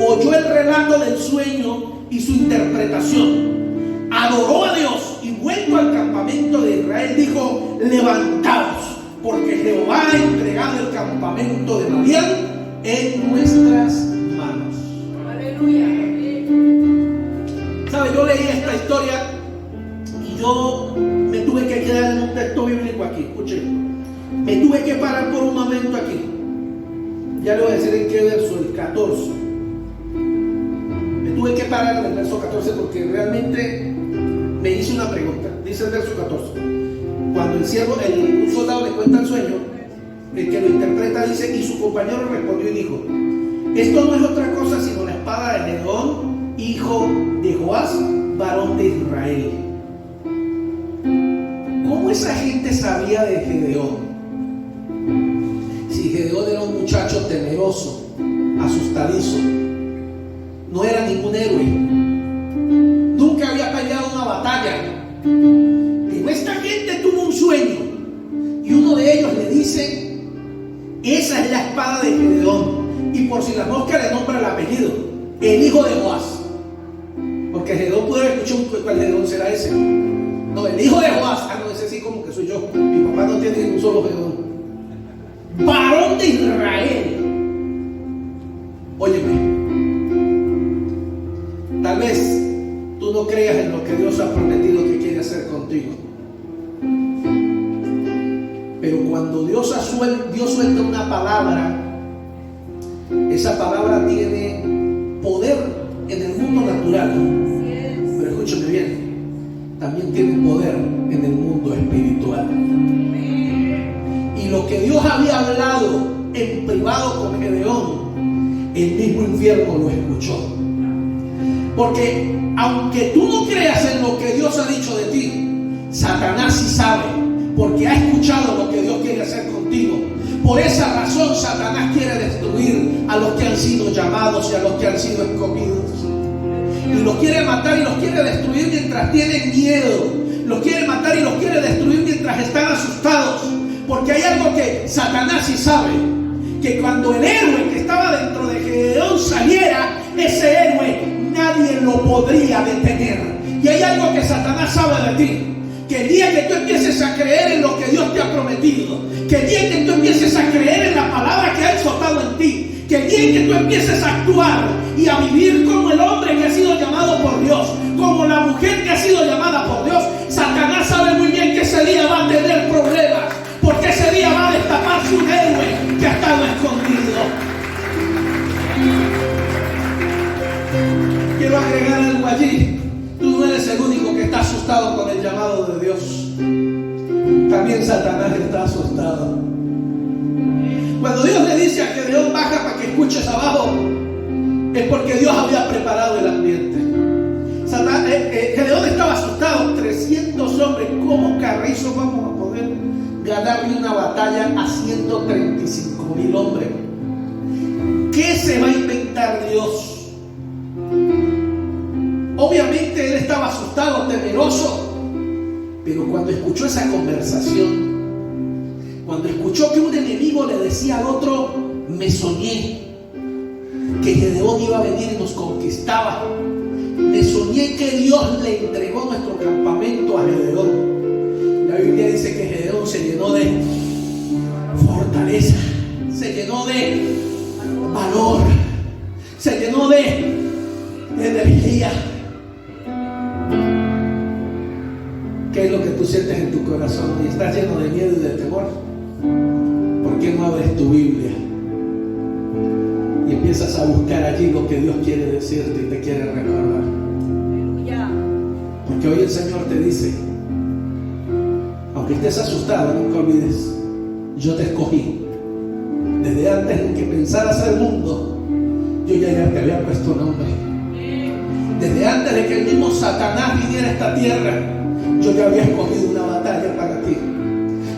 Speaker 1: oyó el relato del sueño y su interpretación, adoró a Dios y vuelto al campamento de Israel dijo, levantaos, porque Jehová ha entregado el campamento de Madián en nuestras manos. Aleluya. ¿Sabe? Yo leí esta historia y yo me tuve que quedar en un texto bíblico aquí. Escuche, me tuve que parar por un momento aquí. Ya le voy a decir en qué verso, el 14. Me tuve que parar en el verso 14 porque realmente me hice una pregunta. Dice el verso 14. Cuando un soldado le cuenta el sueño, el que lo interpreta dice, y su compañero respondió y dijo, esto no es otra cosa sino la espada de Gedeón, hijo de Joás, varón de Israel. ¿Cómo esa gente sabía de Gedeón? Si Gedeón era un muchacho temeroso, asustadizo, no era ningún héroe, nunca había peleado una batalla. Pero esta gente tuvo un sueño y uno de ellos le dice, esa es la espada de Gedeón, y por si la mosca le nombra el apellido, el hijo de Joás, porque Gedeón pudo haber escuchado cuál Gedeón será ese. No, el hijo de Joás, no, ese sí como que soy yo, mi papá no tiene ningún solo Gedeón, varón de Israel. Óyeme, tal vez tú no creas en lo que Dios ha prometido que quiere hacer contigo, pero cuando Dios suelta una palabra, esa palabra tiene poder en el mundo natural, pero escúchame bien, también tiene poder en el mundo espiritual. Y lo que Dios había hablado en privado con Gedeón, el mismo infierno lo escuchó. Porque aunque tú no creas en lo que Dios ha dicho de ti, Satanás sí sabe, porque ha escuchado lo que Dios quiere hacer contigo. Por esa razón Satanás quiere destruir a los que han sido llamados y a los que han sido escogidos. Y los quiere matar y los quiere destruir mientras tienen miedo. Los quiere matar y los quiere destruir mientras están asustados. Porque hay algo que Satanás sí sabe, que cuando el héroe que estaba dentro de Gedeón saliera, ese héroe nadie lo podría detener. Y hay algo que Satanás sabe de ti, que el día que tú empieces a creer en lo que Dios te ha prometido, que el día que tú empieces a creer en la palabra que ha exaltado en ti, que el día que tú empieces a actuar y a vivir como el hombre que ha sido llamado por Dios, como la mujer que ha sido llamada por Dios, Satanás sabe muy bien que ese día va a tener problemas, porque ese día va a destapar su héroe que ha estado escondido. Quiero agregar algo allí. Tú no eres el único que está asustado con el llamado de Dios. También Satanás está asustado. Cuando Dios le dice a Gedeón, baja para que escuches abajo, es porque Dios había preparado el ambiente. Gedeón estaba asustado. 300 hombres, ¿cómo carrizo vamos a poder ganarle una batalla a 135,000 hombres? ¿Qué se va a inventar Dios? Obviamente él estaba asustado, temeroso, pero cuando escuchó esa conversación, cuando escuchó que un enemigo le decía al otro, me soñé que Gedeón iba a venir y nos conquistaba, me soñé que Dios le entregó nuestro campamento a Gedeón. La Biblia dice que Gedeón se llenó de fortaleza, se llenó de valor, se llenó de energía. ¿Qué es lo que tú sientes en tu corazón? Y estás lleno de miedo y de temor. ¿Por qué no abres tu Biblia y empiezas a buscar allí lo que Dios quiere decirte y te quiere recordar? Porque hoy el Señor te dice, aunque estés asustado, nunca olvides, yo te escogí. Desde antes de que pensaras el mundo, yo ya te había puesto nombre. Desde antes de que el mismo Satanás viniera a esta tierra, yo ya había escogido una batalla para ti.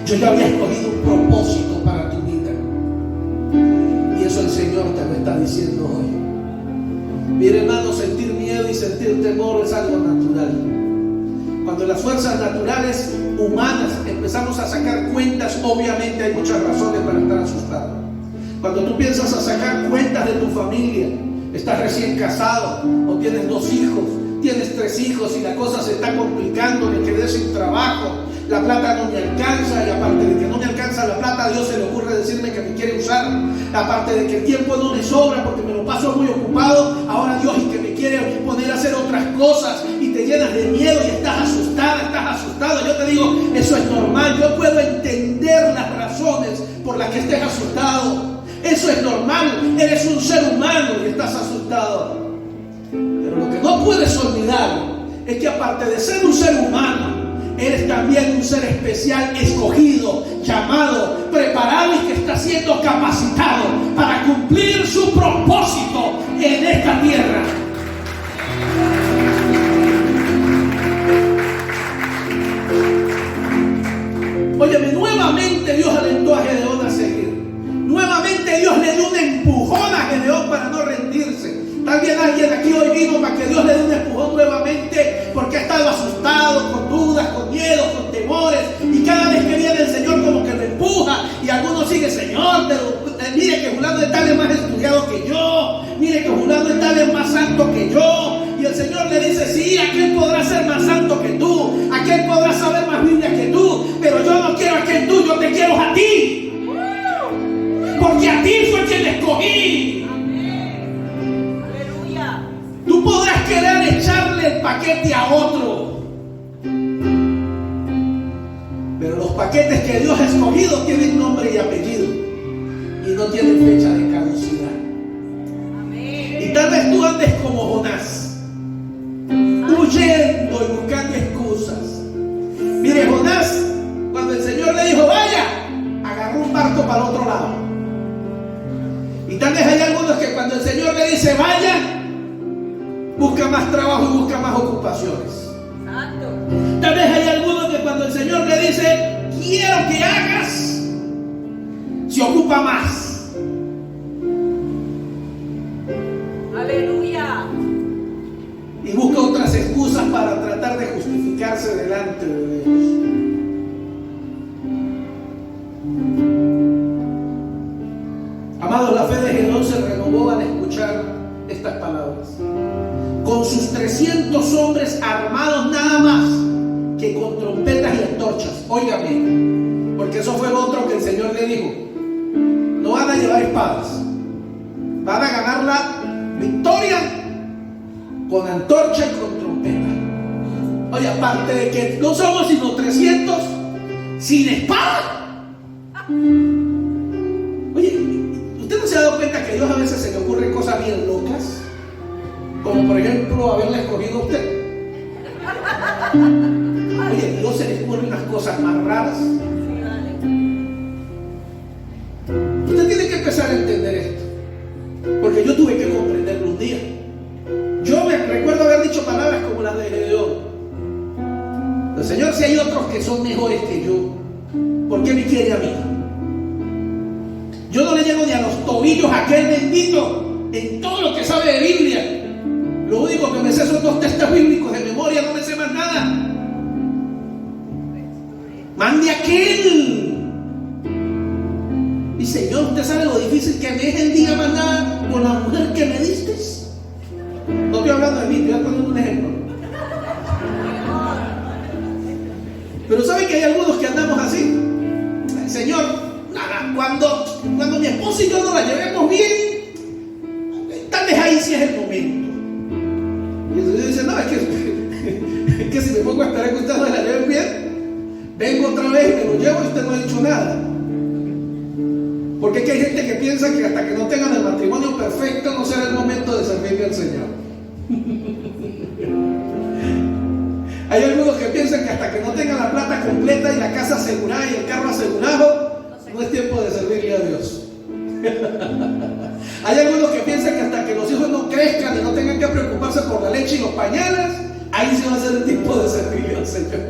Speaker 1: Yo ya había escogido un propósito para tu vida. Y eso el Señor te lo está diciendo hoy. Mire, hermano, sentir miedo y sentir temor es algo natural. Cuando las fuerzas naturales humanas empezamos a sacar cuentas, obviamente hay muchas razones para estar asustado. Cuando tú piensas a sacar cuentas de tu familia, estás recién casado o tienes 2 hijos, tienes 3 hijos y la cosa se está complicando, me quedé sin trabajo, la plata no me alcanza, y aparte de que no me alcanza la plata, a Dios se le ocurre decirme que me quiere usar, aparte de que el tiempo no me sobra porque me lo paso muy ocupado, ahora Dios y que me quiere poner a hacer otras cosas, y te llenas de miedo y estás asustada, estás asustado. Yo te digo, eso es normal. Yo puedo entender las razones por las que estés asustado. Eso es normal. Eres un ser humano y estás asustado. Pero lo que no puedes olvidar es que aparte de ser un ser humano, eres también un ser especial, escogido, llamado, preparado y que está siendo capacitado para cumplir su propósito en esta tierra. Óyeme, nuevamente Dios alentó a Gedeón a seguir. Nuevamente Dios le dio un empujón a Gedeón para no rendirse. También alguien aquí hoy vino para que Dios le dé un empujón nuevamente porque ha estado asustado, con dudas, con miedos, con temores, y cada vez que viene el Señor como que lo empuja, y algunos siguen, Señor, pero mire que fulano de tal es más estudiado que yo, mire que fulano de tal es más santo que yo, y el Señor le dice, sí, aquel podrá ser más santo que tú, aquel podrá saber más Biblia que tú, pero yo no quiero a aquel tú, yo te quiero a ti, porque a ti fue quien escogí. Tú podrás querer echarle el paquete a otro, pero los paquetes que Dios ha escogido tienen nombre y apellido y no tienen fecha de caducidad. Y tal vez tú andes como Jonás, huyendo y buscando excusas. Mire, Jonás, cuando el Señor le dijo vaya, agarró un barco para el otro lado. Y tal vez hay algunos que cuando el Señor le dice vaya, busca más trabajo y busca más ocupaciones. Tal vez hay algunos que cuando el Señor le dice quiero que hagas, se ocupa más.
Speaker 2: Aleluya.
Speaker 1: Y busca otras excusas para tratar de justificarse delante de Dios. Amados, la fe de Gedeón se renovó al escuchar estas palabras. Con sus 300 hombres armados nada más que con trompetas y antorchas. Óigame, porque eso fue lo otro que el Señor le dijo. No van a llevar espadas, van a ganar la victoria con antorcha y con trompeta. Oye, aparte de que no somos sino 300 sin espada. Oye, ¿usted no se ha dado cuenta que a Dios a veces se le ocurren cosas bien locas? Como por ejemplo haberle escogido a usted. Oye, a Dios se le ocurren unas cosas más raras. Usted tiene que empezar a entender esto, porque yo tuve que comprenderlo un día. Yo me recuerdo haber dicho palabras como las de Gedeón. El Señor, si hay otros que son mejores que yo, ¿por qué me quiere a mí? Yo no le llego ni a los tobillos a aquel bendito en todo lo que sabe de Biblia. Lo único que me sé son 2 textos bíblicos de memoria, no me sé más nada. Mande a aquel. Y Señor, ¿usted sabe lo difícil que me es el día más nada con la mujer que me diste? No estoy hablando de mí, estoy poniendo un ejemplo. Pero ¿sabe que hay algunos que andamos así? Señor, nada, cuando mi esposa y yo nos la llevemos bien, tal vez ahí sí es el momento. Y el Señor dice, no, es que si me pongo a esperar que ustedes la lleven bien, vengo otra vez y me lo llevo y usted no ha dicho nada. Porque es que hay gente que piensa que hasta que no tengan el matrimonio perfecto no será el momento de servirle al Señor. Hay algunos que piensan que hasta que no tengan la plata completa y la casa asegurada y el carro asegurado, no es tiempo de servirle a Dios. Hay algunos que piensan que hasta que los hijos no crezcan y no tengan que preocuparse por la leche y los pañales, ahí se va a ser el tiempo de servirle al Señor.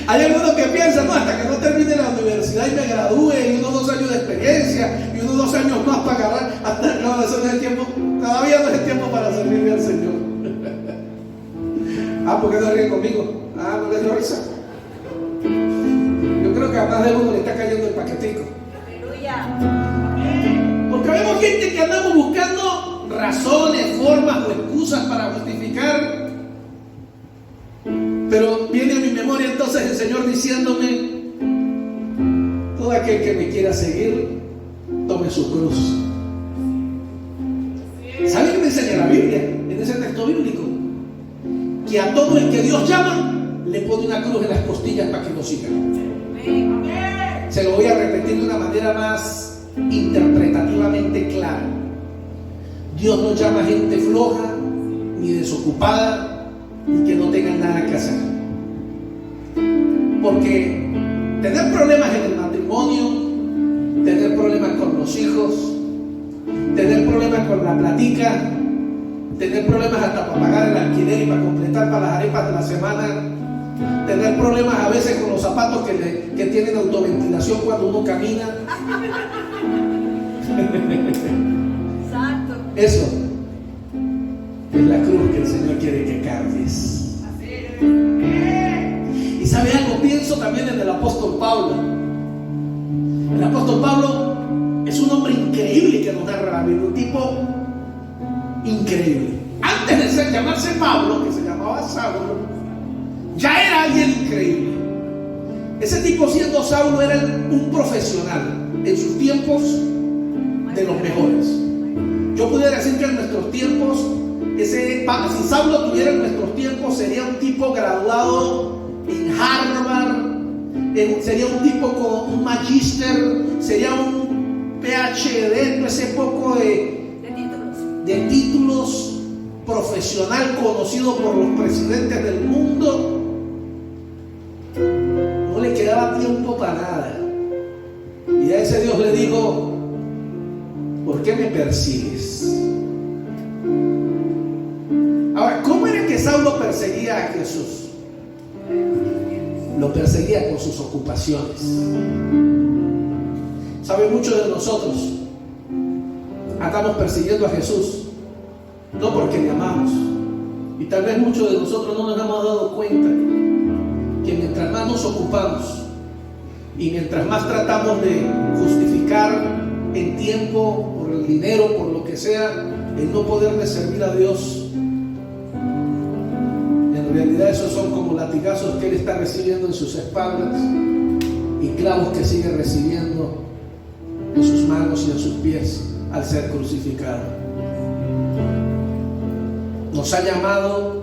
Speaker 1: Hay algunos que piensan, no, hasta que no termine la universidad y me gradúe y unos 2 años de experiencia y unos 2 años más para agarrar, hasta no, eso no es el tiempo, todavía no es el tiempo para servirle al Señor. ¿Por qué no ríen conmigo? ¿No les dio risa? Yo creo que a más de uno le está cayendo el paquetico. Porque vemos gente que andamos buscando razones, formas o excusas para justificar. Pero viene a mi memoria entonces el Señor diciéndome: todo aquel que me quiera seguir, tome su cruz. ¿Sabe qué me enseña la Biblia en ese texto bíblico? Que a todo el que Dios llama, le pone una cruz en las costillas para que lo siga. Se lo voy a repetir de una manera más interpretativamente clara. Dios no llama a gente floja, ni desocupada, ni que no tengan nada que hacer. Porque tener problemas en el matrimonio, tener problemas con los hijos, tener problemas con la platica, tener problemas hasta para pagar el alquiler y para completar para las arepas de la semana, tener problemas a veces con los zapatos que tienen autoventilación cuando uno camina.
Speaker 2: Exacto.
Speaker 1: Eso es la cruz que el Señor quiere que cargues. Y sabe algo, pienso también en el apóstol Pablo. El apóstol Pablo es un hombre increíble que nos narra la Biblia, un tipo increíble. Antes de llamarse Pablo, que se llamaba Saulo, ya era alguien increíble. Ese tipo, siendo Saulo, era un profesional en sus tiempos, de los mejores. Yo pudiera decir que en nuestros tiempos, si Saulo tuviera en nuestros tiempos, sería un tipo graduado en Harvard, sería un tipo con un magíster, sería un PhD, ese poco de títulos, profesional conocido por los presidentes del mundo. No le quedaba tiempo para nada. Y a ese Dios le dijo: ¿por qué me persigues? Ahora, ¿cómo era que Saulo perseguía a Jesús? Lo perseguía con sus ocupaciones. ¿Saben? Muchos de nosotros andamos persiguiendo a Jesús no porque le amamos, y tal vez muchos de nosotros no nos hemos dado cuenta que mientras más nos ocupamos y mientras más tratamos de justificar en tiempo, por el dinero, por lo que sea, el no poderle servir a Dios, en realidad esos son como latigazos que Él está recibiendo en sus espaldas y clavos que sigue recibiendo en sus manos y en sus pies al ser crucificado. Nos ha llamado,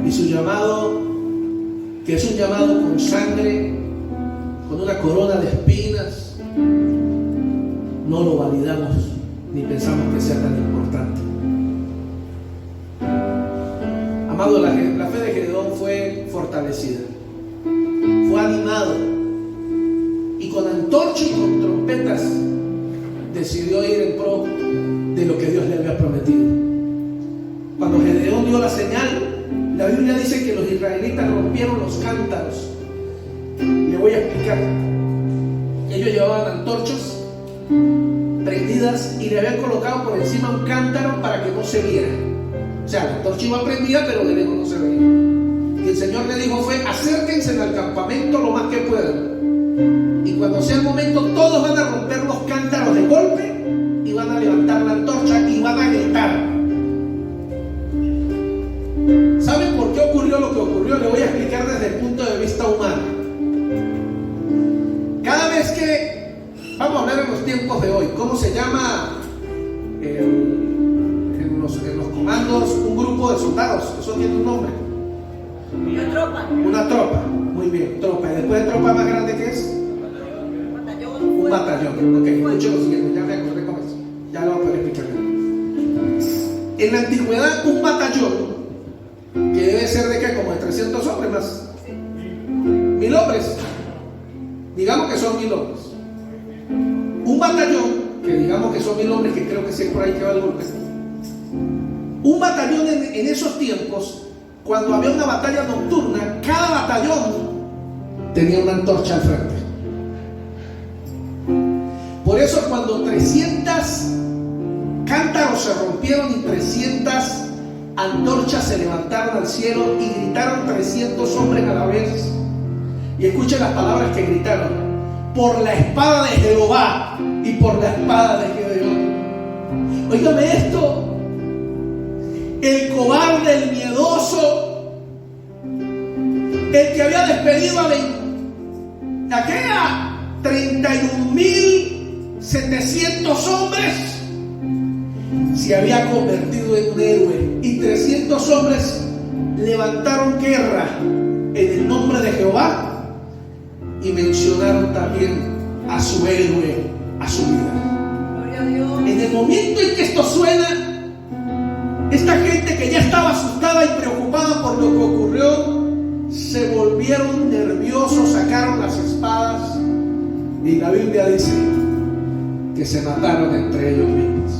Speaker 1: y su llamado, que es un llamado con sangre, con una corona de espinas, no lo validamos ni pensamos que sea tan importante. Amado, la fe de Gedeón fue fortalecida, fue animado, y con antorcha y con trompetas decidió ir en pro de lo que Dios le había prometido. Cuando Gedeón dio la señal, la Biblia dice que los israelitas rompieron los cántaros. Le voy a explicar. Ellos llevaban antorchas prendidas y le habían colocado por encima un cántaro para que no se viera. O sea, la antorcha iba prendida, pero de lejos no se veía. Y el Señor le dijo fue: acérquense al campamento lo más que puedan, y cuando sea el momento todos van a romper los cántaros de golpe y van a levantar la antorcha y van a gritar. ¿Saben por qué ocurrió lo que ocurrió? Le voy a explicar desde el punto de vista humano. Cada vez que ¿cómo se llama? En los comandos, un grupo de soldados, eso tiene un nombre.
Speaker 2: Una tropa.
Speaker 1: Una tropa, muy bien, tropa. Y después de tropa más grande, ¿qué es? Un batallón. Ok, escuchen lo siguiente, ya me acordé con eso. Ya lo voy a poder explicar. En la antigüedad, un batallón, que debe ser de qué, como de 300 hombres más. 1000 hombres. Digamos que son 1000 hombres. Un batallón, que digamos que son 1000 hombres, que creo que sí es por ahí que va el golpe. Un batallón en esos tiempos, cuando había una batalla nocturna, cada batallón tenía una antorcha al frente. Por eso cuando 300 cántaros se rompieron y 300 antorchas se levantaron al cielo y gritaron 300 hombres a la vez. Y escuchen las palabras que gritaron: por la espada de Jehová y por la espada de Gedeón. Óigame esto. El cobarde, el miedoso, el que había despedido a aquella 31.700 hombres, se había convertido en un héroe. Y 300 hombres levantaron guerra en el nombre de Jehová y mencionaron también a su héroe, a su vida.
Speaker 2: Gloria a Dios.
Speaker 1: En el momento en que esto suena, esta gente que ya estaba asustada y preocupada por lo que ocurrió, se volvieron nerviosos, sacaron las espadas y la Biblia dice que se mataron entre ellos mismos.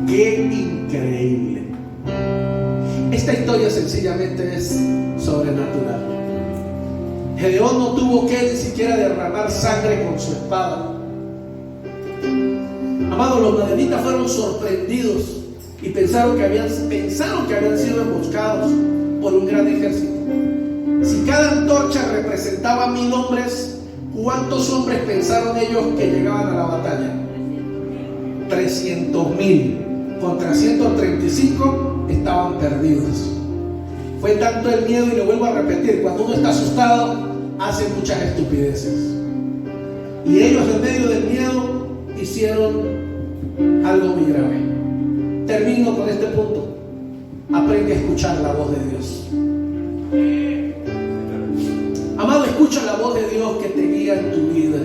Speaker 1: ¡Qué increíble! Esta historia sencillamente es sobrenatural. Gedeón no tuvo que ni siquiera derramar sangre con su espada. Amados, los madianitas fueron sorprendidos y pensaron que habían sido emboscados por un gran ejército. Si cada antorcha representaba 1000 hombres, ¿cuántos hombres pensaron ellos que llegaban a la batalla? 300.000. Contra 135 estaban perdidos. Fue tanto el miedo, y lo vuelvo a repetir, cuando uno está asustado, hace muchas estupideces. Y ellos, en medio del miedo, hicieron algo muy grave. Termino con este punto. Aprende a escuchar la voz de Dios. Amado, escucha la voz de Dios que te guía en tu vida.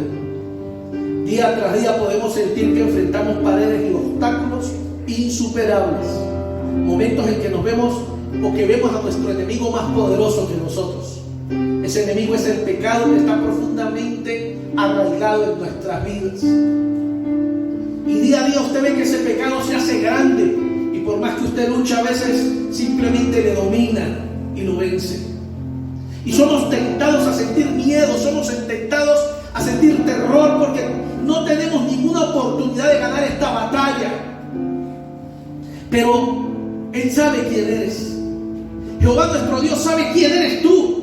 Speaker 1: Día tras día podemos sentir que enfrentamos paredes y obstáculos insuperables. Momentos en que nos vemos o que vemos a nuestro enemigo más poderoso que nosotros. Ese enemigo es el pecado que está profundamente arraigado en nuestras vidas. Y día a día usted ve que ese pecado se hace grande, y por más que usted lucha, a veces simplemente le domina y lo vence. Y somos tentados a sentir miedo, somos tentados a sentir terror, porque no tenemos ninguna oportunidad de ganar esta batalla. Pero Él sabe quién eres. Jehová nuestro Dios sabe quién eres tú.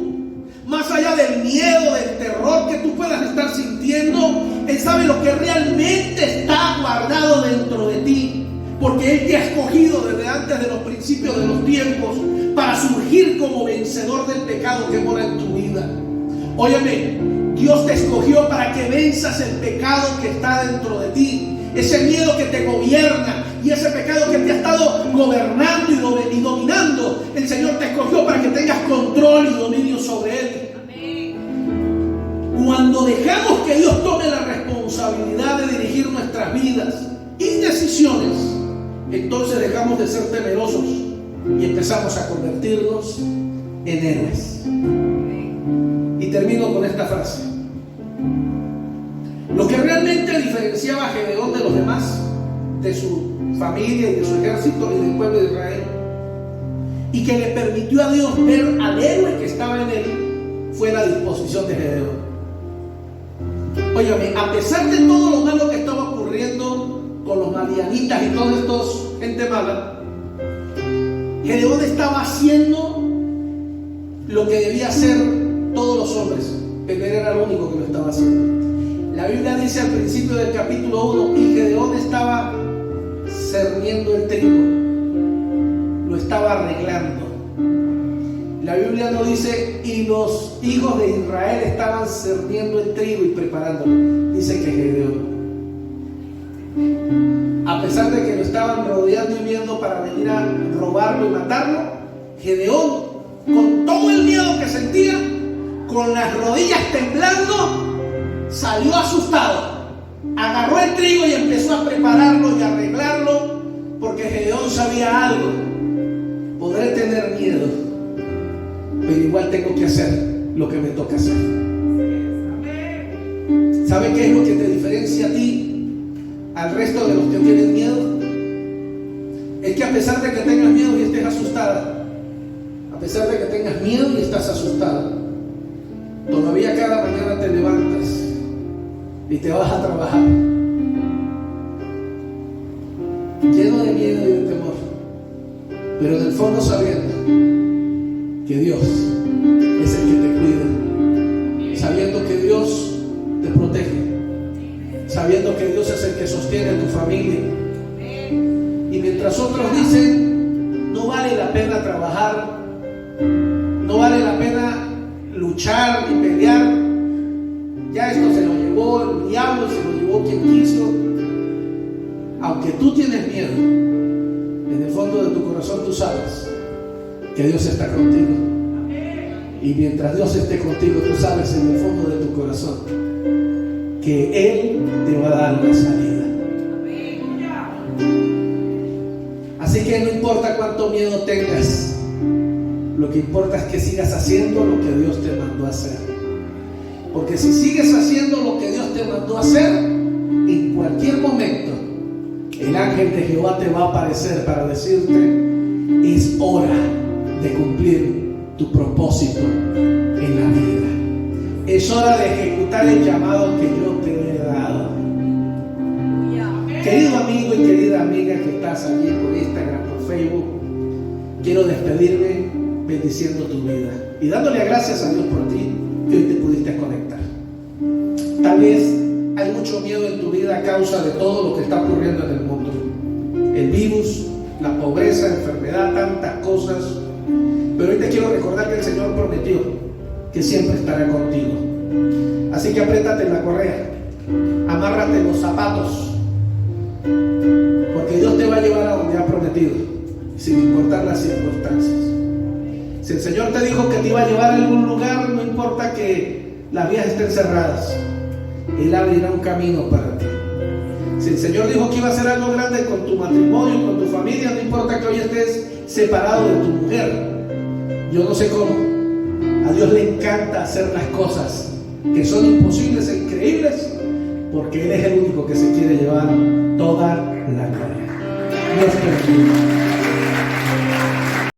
Speaker 1: Más allá del miedo, del terror que tú puedas estar sintiendo, Él sabe lo que realmente está guardado dentro de ti, porque Él te ha escogido desde antes de los principios de los tiempos para surgir como vencedor del pecado que mora en tu vida. Óyeme, Dios te escogió para que venzas el pecado que está dentro de ti, ese miedo que te gobierna y ese pecado que te ha estado gobernando y dominando. El Señor te escogió para que tengas control y dominio sobre él.
Speaker 2: Amén.
Speaker 1: Cuando dejamos que Dios tome la responsabilidad de dirigir nuestras vidas y decisiones, entonces dejamos de ser temerosos y empezamos a convertirnos en héroes. Y termino con esta frase. Lo que realmente diferenciaba a Gedeón de los demás, de su familia y de su ejército y del pueblo de Israel, y que le permitió a Dios ver al héroe que estaba en él, fue la disposición de Gedeón. Óyame, a pesar de todo lo malo que estaba ocurriendo con los madianitas y todos estos gente mala, Gedeón estaba haciendo lo que debía hacer todos los hombres, pero él era el único que lo estaba haciendo. La Biblia dice al principio del capítulo 1, y Gedeón estaba cerniendo el trigo, lo estaba arreglando. La Biblia no dice, y los hijos de Israel estaban cerniendo el trigo y preparándolo. Dice que Gedeón. A pesar de que lo estaban rodeando y viendo para venir a robarlo y matarlo, Gedeón, con todo el miedo que sentía, con las rodillas temblando, salió asustado. Agarró el trigo y empezó a prepararlo y a arreglarlo, porque Gedeón sabía algo: podré tener miedo, pero igual tengo que hacer lo que me toca hacer. ¿Sabe qué es lo que te diferencia a ti al resto de los que tienen miedo? Es que a pesar de que tengas miedo y estés asustada, a pesar de que tengas miedo y estás asustada, todavía cada mañana te levantas y te vas a trabajar lleno de miedo y de temor, pero en el fondo sabiendo que Dios es el que te cuida, sabiendo que Dios te protege, sabiendo que Dios es el que sostiene a tu familia. Y mientras otros dicen: no vale la pena trabajar, no vale la pena luchar ni pelear, ya esto se lo llevó el diablo, se lo llevó quien quiso. Aunque tú tienes miedo, en el fondo de tu corazón tú sabes que Dios está contigo. Y mientras Dios esté contigo, tú sabes en el fondo de tu corazón que Él te va a dar una salida. Así que no importa cuánto miedo tengas, lo que importa es que sigas haciendo lo que Dios te mandó a hacer. Porque si sigues haciendo lo que Dios te mandó a hacer, en cualquier momento el ángel de Jehová te va a aparecer para decirte: es hora de cumplir tu propósito en la vida. Es hora de ejecutar el llamado que yo te he dado. Querido amigo y querida amiga que estás allí por Instagram, por Facebook, quiero despedirme bendiciendo tu vida y dándole gracias a Dios por ti que hoy te pudiste conectar. Tal vez hay mucho miedo en tu vida a causa de todo lo que está ocurriendo en el mundo: el virus, la pobreza, la enfermedad, tantas cosas. Pero hoy te quiero recordar que el Señor prometió que siempre estará contigo. Así que apriétate la correa, amárrate los zapatos, porque Dios te va a llevar a donde ha prometido, sin importar las circunstancias. Si el Señor te dijo que te iba a llevar a algún lugar, no importa que las vías estén cerradas, Él abrirá un camino para ti. Si el Señor dijo que iba a hacer algo grande con tu matrimonio, con tu familia, no importa que hoy estés separado de tu mujer. Yo no sé cómo, a Dios le encanta hacer las cosas que son imposibles e increíbles, porque Él es el único que se quiere llevar toda la gloria. Dios te bendiga.